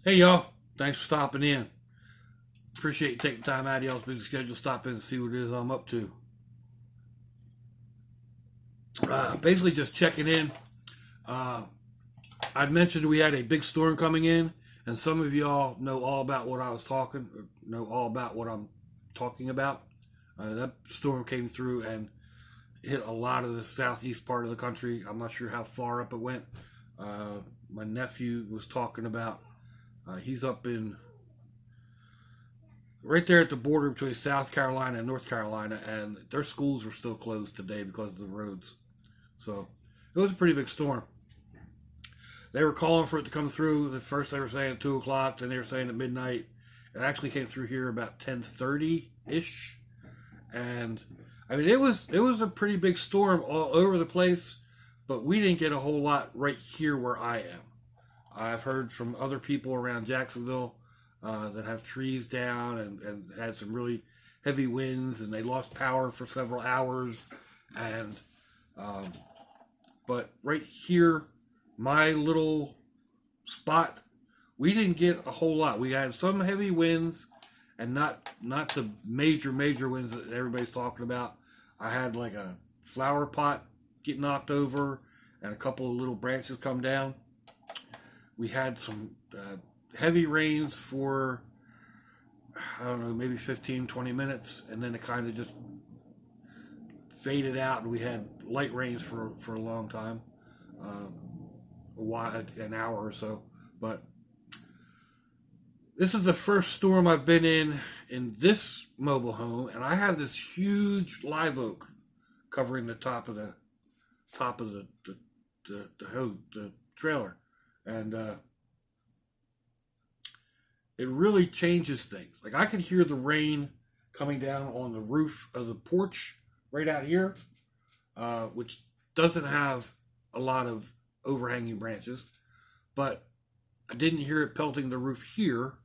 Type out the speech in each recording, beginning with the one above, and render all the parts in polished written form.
Hey y'all, thanks for stopping in. Appreciate you taking time out of y'all's busy schedule to stop in and see what it is I'm up to. Basically, just checking in. Uh, I'd mentioned we had a big storm coming in, and some of y'all know all about what I was talking, or know all about what I'm talking about. That storm came through and hit a lot of the southeast part of the country. I'm not sure how far up it went. My nephew was talking about. He's up in right there at the border between South Carolina and North Carolina, and their schools were still closed today because of the roads. So it was a pretty big storm. They were calling for it to come through. At first they were saying 2 o'clock, then they were saying at midnight. It actually came through here about 10:30 ish, and I mean it was a pretty big storm all over the place, but we didn't get a whole lot right here where I am. I've heard from other people around Jacksonville that have trees down and had some really heavy winds, and they lost power for several hours. And um, but right here, my little spot, we didn't get a whole lot. We had some heavy winds, and not the major winds that everybody's talking about. I had like a flower pot get knocked over, and a couple of little branches come down. We had some heavy rains for, I don't know, maybe 15, 20 minutes, and then it kind of just faded out, and we had light rains for a long time, um, a while, an hour or so. But this is the first storm I've been in this mobile home, and I have this huge live oak covering the top of the trailer, and it really changes things. Like I could hear the rain coming down on the roof of the porch right out here, which doesn't have a lot of overhanging branches, but I didn't hear it pelting the roof here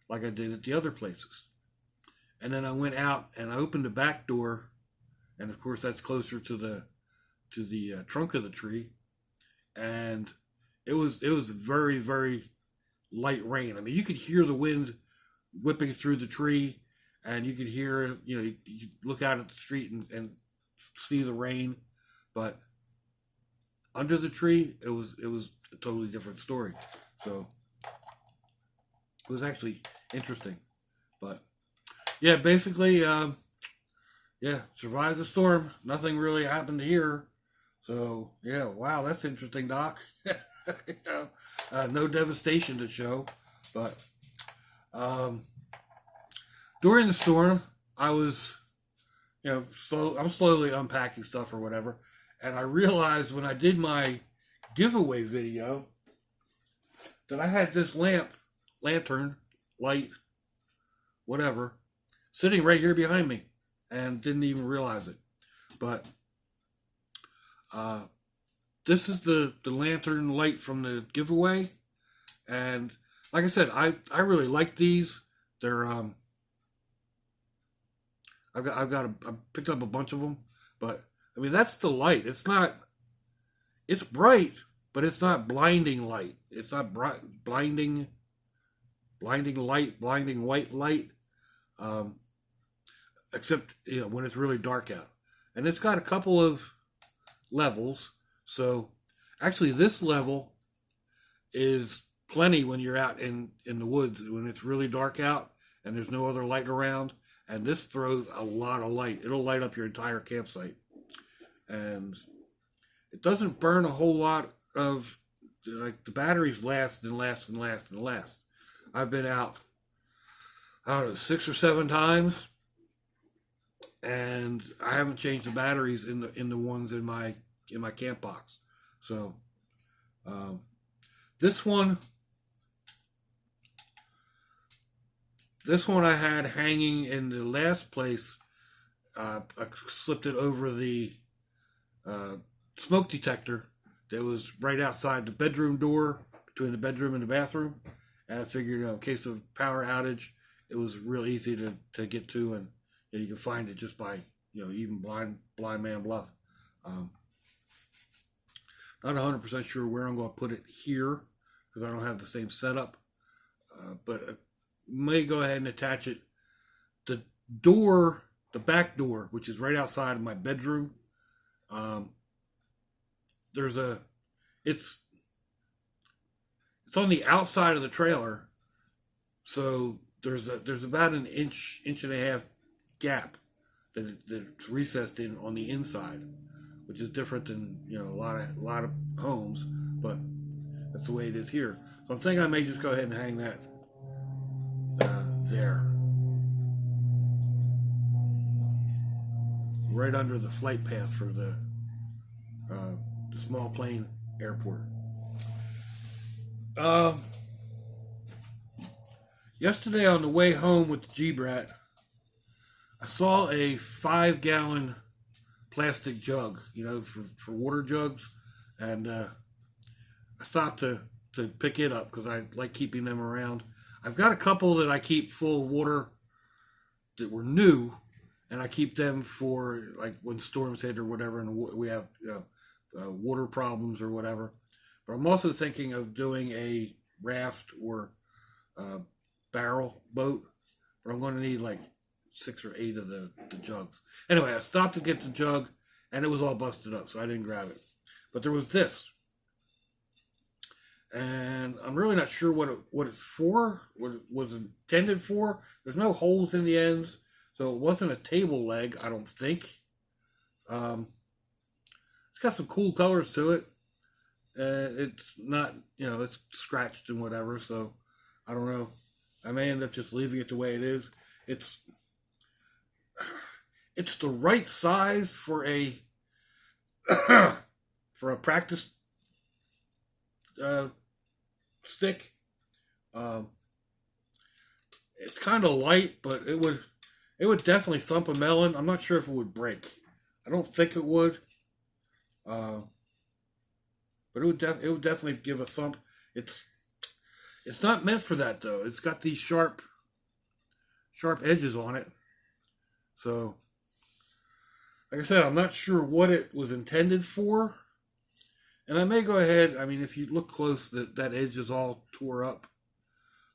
like I did at the other places. And then I went out and I opened the back door, and of course that's closer to the trunk of the tree, and it was very light rain. I mean, you could hear the wind whipping through the tree, and you could hear, you look out at the street and see the rain, but under the tree, it was a totally different story. So it was actually interesting. But yeah, basically, yeah, survived the storm. Nothing really happened here. So yeah, wow, that's interesting, Doc. No devastation to show, but um, during the storm, I was, I'm slowly unpacking stuff or whatever, and I realized when I did my giveaway video that I had this lantern, light, whatever, sitting right here behind me, and didn't even realize it. But uh, this is the lantern light from the giveaway, and like I said, I really like these. They're I picked up a bunch of them, but I mean that's the light. It's bright, but it's not blinding light. It's not blinding light, blinding white light. Um, Except when it's really dark out, and it's got a couple of levels. So actually, this level is plenty when you're out in the woods when it's really dark out and there's no other light around. And this throws a lot of light. It'll light up your entire campsite, and it doesn't burn a whole lot of, like, the batteries last and last and last and last. I've been out, I don't know, 6 or 7 times, and I haven't changed the batteries in the ones in my camp box. So um, this one this one I had hanging in the last place. I slipped it over the uh, smoke detector that was right outside the bedroom door between the bedroom and the bathroom, and I figured, in case of power outage, it was real easy to get to, and you can find it just by even blind man bluff. Um, Not 100% sure where I'm going to put it here because I don't have the same setup. but I may go ahead and attach it. The door, the back door, which is right outside of my bedroom. Um, there's a, it's it's on the outside of the trailer, so there's about an inch and a half gap that's recessed in on the inside, which is different than a lot of homes, but that's the way it is here. So I'm thinking I may just go ahead and hang that there, right under the flight path for the small plane airport. Um, Yesterday on the way home with the G-Brat, I saw a 5-gallon plastic jug, for water jugs, and I stopped to pick it up because I like keeping them around. I've got a couple that I keep full of water that were new, and I keep them for like when storms hit or whatever, and we have water problems or whatever. But I'm also thinking of doing a raft or barrel boat, but I'm going to need like 6 or 8 of the jugs. Anyway, I stopped to get the jug, and it was all busted up, so I didn't grab it. But there was this, and I'm really not sure what it's for, what it was intended for. There's no holes in the ends, so it wasn't a table leg, I don't think. It's got some cool colors to it. It's not, it's scratched and whatever, so I don't know. I may end up just leaving it the way it is. It's the right size for a for a practice stick. It's kind of light, but it would definitely thump a melon. I'm not sure if it would break. I don't think it would. But it would definitely give a thump. It's not meant for that though. It's got these sharp edges on it. So, like I said, I'm not sure what it was intended for. And I may go ahead, I mean, if you look close, that edge is all tore up.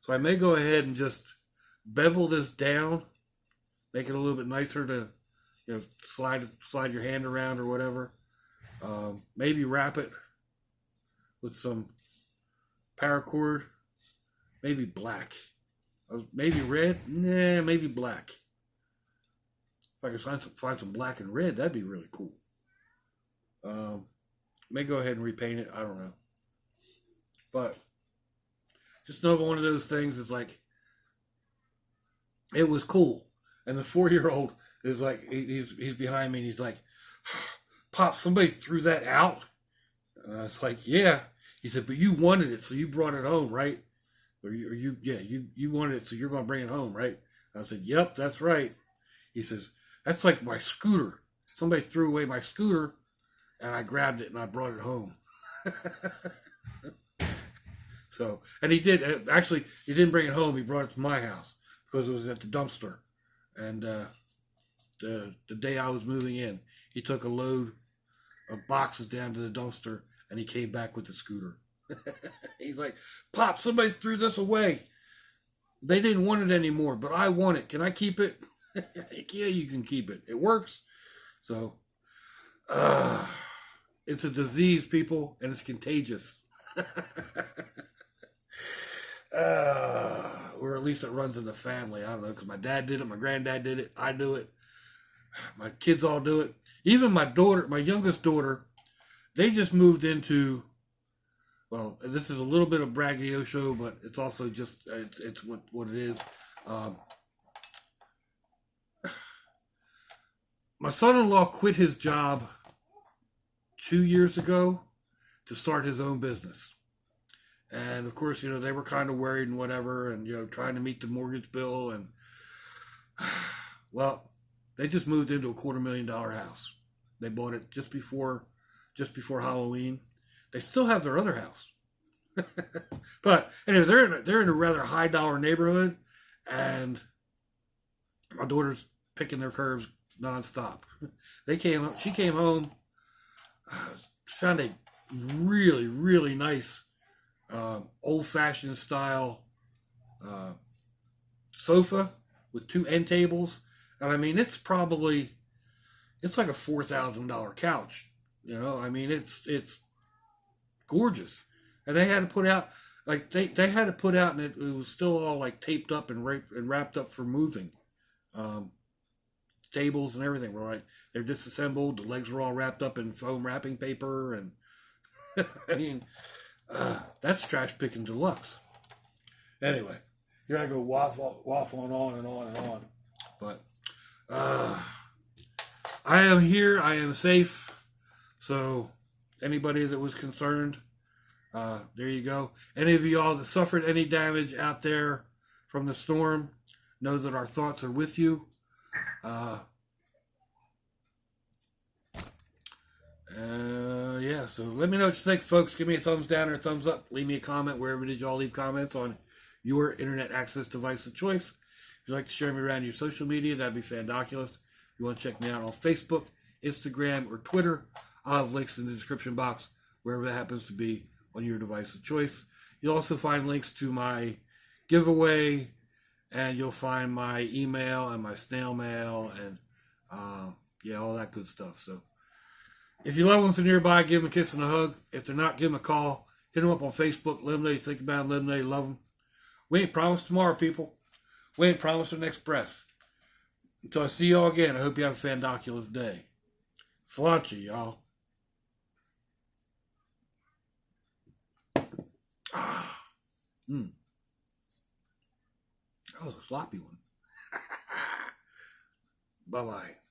So I may go ahead and just bevel this down, make it a little bit nicer to, slide your hand around or whatever. Maybe wrap it with some paracord, maybe black. Maybe red? Nah, maybe black. If I could find some black and red, that'd be really cool. May go ahead and repaint it. I don't know. But just know one of those things is like, it was cool. And the 4-year-old is like, he's behind me and he's like, Pop, somebody threw that out. And I was like, yeah. He said, but you wanted it, so you brought it home, right? You wanted it, so you're going to bring it home, right? I said, yep, that's right. He says, that's like my scooter. Somebody threw away my scooter, and I grabbed it, and I brought it home. So, and he did. Actually, he didn't bring it home. He brought it to my house because it was at the dumpster. And the day I was moving in, he took a load of boxes down to the dumpster, and he came back with the scooter. He's like, Pop, somebody threw this away. They didn't want it anymore, but I want it. Can I keep it? Heck yeah, you can keep it. It works. So, it's a disease, people, and it's contagious. Or at least it runs in the family. I don't know, because my dad did it, my granddad did it, I do it, my kids all do it. Even my daughter, my youngest daughter, they just moved into, well, this is a little bit of braggadocio, but it's also just, it's what it is. My son-in-law quit his job 2 years ago to start his own business. And of course, they were kind of worried and whatever, and, trying to meet the mortgage bill. And, well, they just moved into a $250,000 house. They bought it just before Halloween. They still have their other house. But anyway, they're in a rather high dollar neighborhood, and my daughter's picking their curves nonstop. She came home, found a really, really nice old-fashioned style sofa with 2 end tables. And I mean, it's like a $4,000 couch. You know, I mean, it's gorgeous. And they had to put out, like, they had to put out, and it was still all like taped up and wrapped up for moving. Um, Tables and everything were like, they're disassembled. The legs were all wrapped up in foam wrapping paper. And I mean, that's trash picking deluxe. Anyway, here I go waffling on and on and on. But I am here. I am safe. So anybody that was concerned, there you go. Any of y'all that suffered any damage out there from the storm, know that our thoughts are with you. Yeah, so let me know what you think, folks. Give me a thumbs down or a thumbs up. Leave me a comment wherever did y'all leave comments on your internet access device of choice. If you'd like to share me around your social media, that'd be fandoculous. If you want to check me out on Facebook, Instagram, or Twitter, I'll have links in the description box, wherever that happens to be on your device of choice. You'll also find links to my giveaway, and you'll find my email and my snail mail, and yeah, all that good stuff. So if your loved ones are nearby, give them a kiss and a hug. If they're not, give them a call. Hit them up on Facebook. Let them know you think about them. Let them know you love them. We ain't promised tomorrow, people. We ain't promised the next breath. Until I see y'all again, I hope you have a fandoculous day. Sláinte, y'all. That was a sloppy one. Bye-bye.